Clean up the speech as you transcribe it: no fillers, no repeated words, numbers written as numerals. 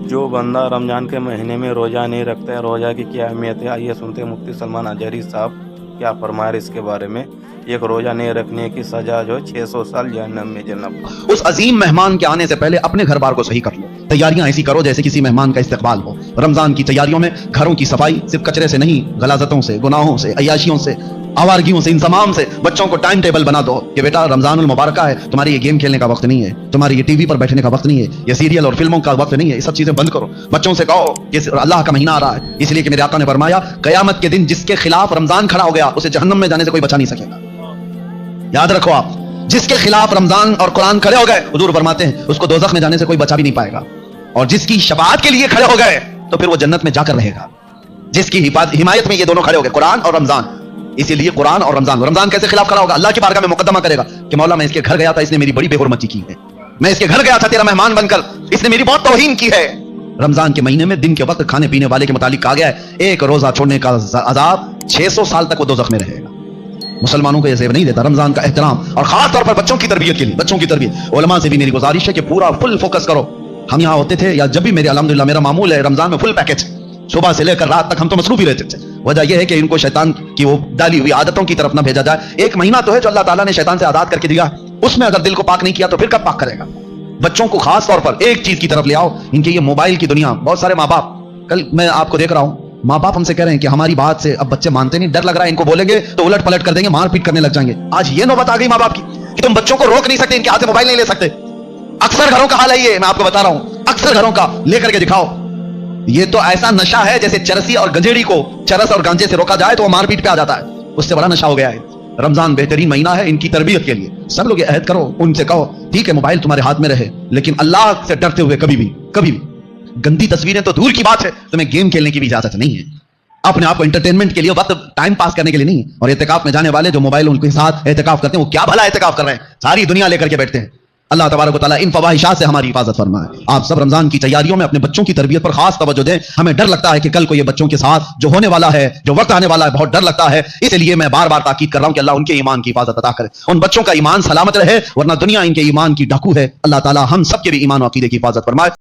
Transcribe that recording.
جو بندہ رمضان کے مہینے میں روزہ نہیں رکھتا ہے، روزہ کی کیا اہمیت ہے؟ آئیے سنتے ہیں مفتی سلمان اجہری صاحب کیا فرما رہے اس کے بارے میں۔ ایک روزہ نہیں رکھنے کی سزا جو 600 سال جہنم میں جلنا۔ اس عظیم مہمان کے آنے سے پہلے اپنے گھر بار کو صحیح کر لو، تیاریاں ایسی کرو جیسے کسی مہمان کا استقبال ہو۔ رمضان کی تیاریوں میں گھروں کی صفائی صرف کچرے سے نہیں، غلاظتوں سے، گناہوں سے، عیاشیوں سے، آوارگیوں سے، ان تمام سے بچوں کو ٹائم ٹیبل بنا دو کہ بیٹا رمضان المبارکہ ہے، تمہاری یہ گیم کھیلنے کا وقت نہیں ہے، تمہاری یہ ٹی وی پر بیٹھنے کا وقت نہیں ہے، یہ سیریل اور فلموں کا وقت نہیں ہے، یہ سب چیزیں بند کرو۔ بچوں سے کہو کہ اللہ کا مہینہ آ رہا ہے، اس لیے کہ میرے آقا نے فرمایا قیامت کے دن جس کے خلاف رمضان کھڑا ہو گیا اسے جہنم میں جانے سے کوئی بچا نہیں سکے گا۔ یاد رکھو آپ، جس کے خلاف رمضان اور قرآن کھڑے ہو گئے حضور فرماتے ہیں اس کو دوزخ میں جانے سے کوئی بچا بھی نہیں پائے گا، اور جس کی شفاعت کے لیے کھڑے ہو گئے تو پھر وہ جنت میں جا کر رہے گا۔ جس کی حمایت میں یہ دونوں کھڑے ہو گئے، قرآن اور رمضان، اسی لیے قرآن اور رمضان کیسے خلاف کھڑا ہوگا؟ اللہ کی بارگاہ میں مقدمہ کرے گا کہ مولا میں اس کے گھر گیا تھا، اس نے میری بڑی بے حرمتی کی ہے، میں اس کے گھر گیا تھا تیرا مہمان بن کر، اس نے میری بہت توہین کی ہے۔ رمضان کے مہینے میں دن کے وقت کھانے پینے والے کے متعلق کہا گیا ہے ایک روزہ چھوڑنے کا عذاب 600 سال تک وہ دوزخ میں رہے گا۔ مسلمانوں کو یہ زیب نہیں دیتا رمضان کا احترام، اور خاص طور پر بچوں کی تربیت کے لیے، بچوں کی تربیت۔ علماء سے بھی میری گزارش ہے کہ پورا فل فوکس کرو۔ ہم یہاں ہوتے تھے یا جب بھی میرے الحمدللہ میرا معمول ہے رمضان میں فل پیکج، صبح سے لے کر رات تک ہم تو مصروف ہی رہتے تھے۔ وجہ یہ ہے کہ ان کو شیطان کی وہ ڈالی ہوئی عادتوں کی طرف نہ بھیجا جائے۔ ایک مہینہ تو ہے جو اللہ تعالیٰ نے شیطان سے آزاد کر کے دیا، اس میں اگر دل کو پاک نہیں کیا تو پھر کب پاک کرے گا؟ بچوں کو خاص طور پر ایک چیز کی طرف لے آؤ، ان کے یہ موبائل کی دنیا۔ بہت سارے ماں باپ، کل میں آپ کو دیکھ رہا ہوں، ماں باپ ہم سے کہہ رہے ہیں کہ ہماری بات سے اب بچے مانتے نہیں، ڈر لگ رہا ہے ان کو بولیں گے تو الٹ پلٹ کر دیں گے، مار پیٹ کرنے لگ جائیں گے۔ آج یہ نوبت آ گئی ماں باپ کی کہ تم بچوں کو روک نہیں سکتے، ان کے ہاتھ سے موبائل نہیں لے سکتے۔ اکثر گھروں کا حال ہے یہ، میں آپ کو بتا رہا ہوں، اکثر گھروں کا لے کر کے دکھاؤ۔ یہ تو ایسا نشہ ہے جیسے چرسی اور گنجیڑی کو چرس اور گانجے سے روکا جائے تو وہ مار پیٹ پہ آ جاتا ہے، اس سے بڑا نشہ ہو گیا ہے۔ رمضان بہترین مہینہ ہے ان کی تربیت کے لیے، سب لوگ یہ عہد کرو، ان سے کہو ٹھیک ہے موبائل تمہارے ہاتھ میں رہے لیکن اللہ سے ڈرتے ہوئے کبھی بھی گندی تصویریں تو دور کی بات ہے، تمہیں گیم کھیلنے کی بھی اجازت نہیں ہے، اپنے آپ کو انٹرٹینمنٹ کے لیے، وقت ٹائم پاس کرنے کے لیے نہیں۔ اور اعتکاف میں جانے والے جو موبائل ان کے ساتھ اعتکاف کرتے ہیں وہ کیا بھلا اعتکاف کر رہے ہیں، ساری دنیا لے کر کے بیٹھتے ہیں۔ اللہ تبارک و تعالیٰ ان فواحشات سے ہماری حفاظت فرمائے۔ آپ سب رمضان کی تیاریوں میں اپنے بچوں کی تربیت پر خاص توجہ دیں۔ ہمیں ڈر لگتا ہے کہ کل کو یہ بچوں کے ساتھ جو ہونے والا ہے، جو وقت آنے والا ہے، بہت ڈر لگتا ہے، اس لیے میں بار بار تاکید کر رہا ہوں کہ اللہ ان کے ایمان کی حفاظت عطا کرے، ان بچوں کا ایمان سلامت رہے، ورنہ دنیا ان کے ایمان کی ڈاکو ہے۔ اللہ تعالیٰ ہم سب کے بھی ایمان و عقیدے کی حفاظت فرمائے۔